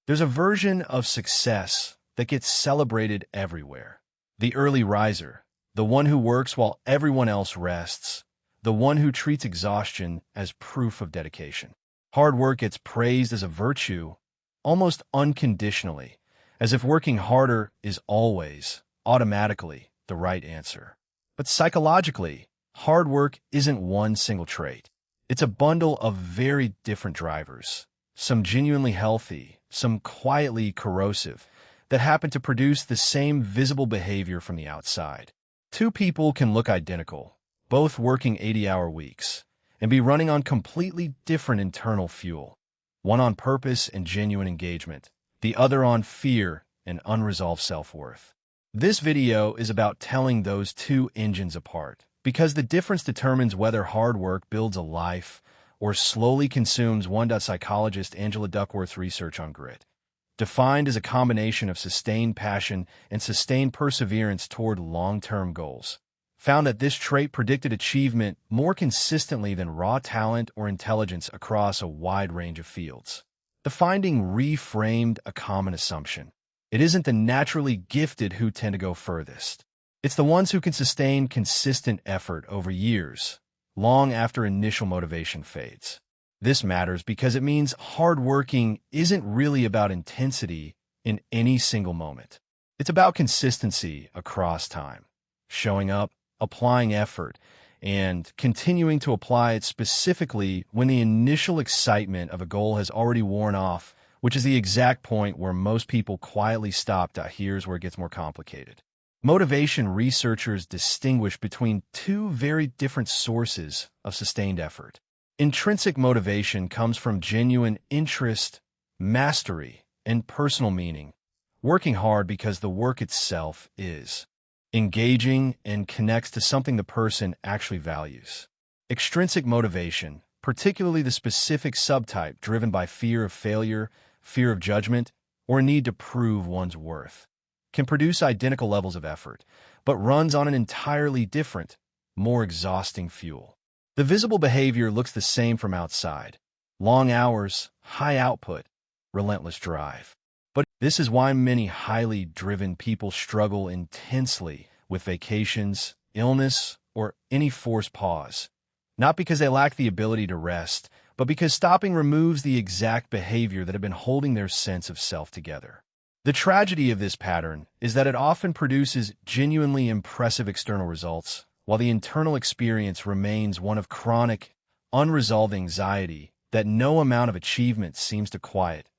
There's a version of success that gets celebrated everywhere. The early riser, the one who works while everyone else rests, the one who treats exhaustion as proof of dedication. Hard work gets praised as a virtue, almost unconditionally, as if working harder is always, automatically, the right answer. But psychologically, hard work isn't one single trait. It's a bundle of very different drivers, some genuinely healthy, some quietly corrosive, that happen to produce the same visible behavior from the outside. Two people can look identical, both working 80-hour weeks, and be running on completely different internal fuel, one on purpose and genuine engagement, the other on fear and unresolved self-worth. This video is about telling those two engines apart, because the difference determines whether hard work builds a life or slowly consumes one. Psychologist Angela Duckworth's research on grit, defined as a combination of sustained passion and sustained perseverance toward long-term goals, found that this trait predicted achievement more consistently than raw talent or intelligence across a wide range of fields. The finding reframed a common assumption. It isn't the naturally gifted who tend to go furthest. It's the ones who can sustain consistent effort over years, long after initial motivation fades. This matters because it means hard working isn't really about intensity in any single moment. It's about consistency across time, showing up, applying effort, and continuing to apply it specifically when the initial excitement of a goal has already worn off, which is the exact point where most people quietly stop. Here's where it gets more complicated. Motivation researchers distinguish between two very different sources of sustained effort. Intrinsic motivation comes from genuine interest, mastery, and personal meaning, working hard because the work itself is engaging and connects to something the person actually values. Extrinsic motivation, particularly the specific subtype driven by fear of failure, fear of judgment, or a need to prove one's worth, can produce identical levels of effort, but runs on an entirely different, more exhausting fuel. The visible behavior looks the same from outside. Long hours, high output, relentless drive. But this is why many highly driven people struggle intensely with vacations, illness, or any forced pause. Not because they lack the ability to rest, but because stopping removes the exact behavior that had been holding their sense of self together. The tragedy of this pattern is that it often produces genuinely impressive external results, while the internal experience remains one of chronic, unresolved anxiety that no amount of achievement seems to quiet.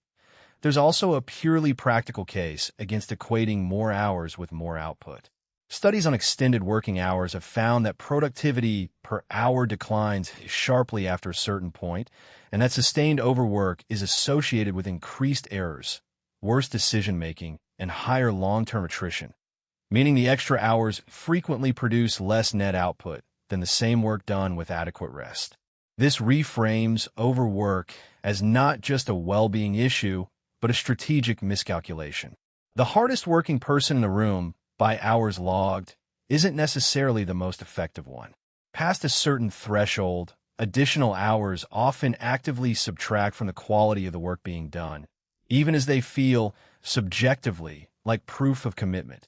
There's also a purely practical case against equating more hours with more output. Studies on extended working hours have found that productivity per hour declines sharply after a certain point, and that sustained overwork is associated with increased errors, worse decision-making, and higher long-term attrition, meaning the extra hours frequently produce less net output than the same work done with adequate rest. This reframes overwork as not just a well-being issue, but a strategic miscalculation. The hardest working person in the room, by hours logged, isn't necessarily the most effective one. Past a certain threshold, additional hours often actively subtract from the quality of the work being done, even as they feel, subjectively, like proof of commitment.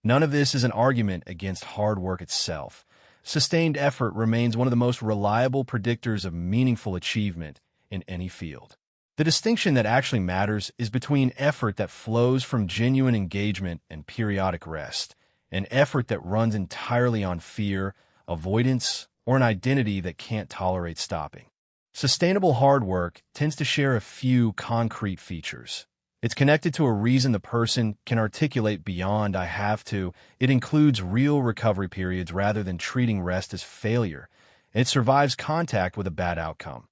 None of this is an argument against hard work itself. Sustained effort remains one of the most reliable predictors of meaningful achievement in any field. The distinction that actually matters is between effort that flows from genuine engagement and periodic rest, and effort that runs entirely on fear, avoidance, or an identity that can't tolerate stopping. Sustainable hard work tends to share a few concrete features. It's connected to a reason the person can articulate beyond "I have to." It includes real recovery periods rather than treating rest as failure. It survives contact with a bad outcome.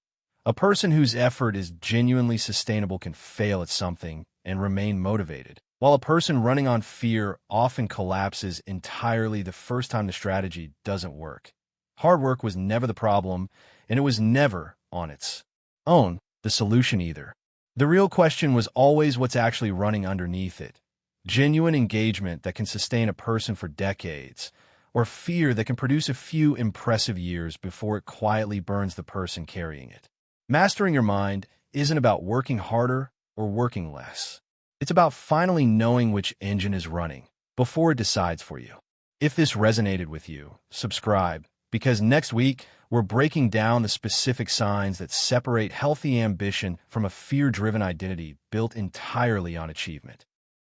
A person whose effort is genuinely sustainable can fail at something and remain motivated, while a person running on fear often collapses entirely the first time the strategy doesn't work. Hard work was never the problem, and it was never, on its own, the solution either. The real question was always what's actually running underneath it. Genuine engagement that can sustain a person for decades, or fear that can produce a few impressive years before it quietly burns the person carrying it. Mastering your mind isn't about working harder or working less. It's about finally knowing which engine is running before it decides for you. If this resonated with you, subscribe, because next week we're breaking down the specific signs that separate healthy ambition from a fear-driven identity built entirely on achievement.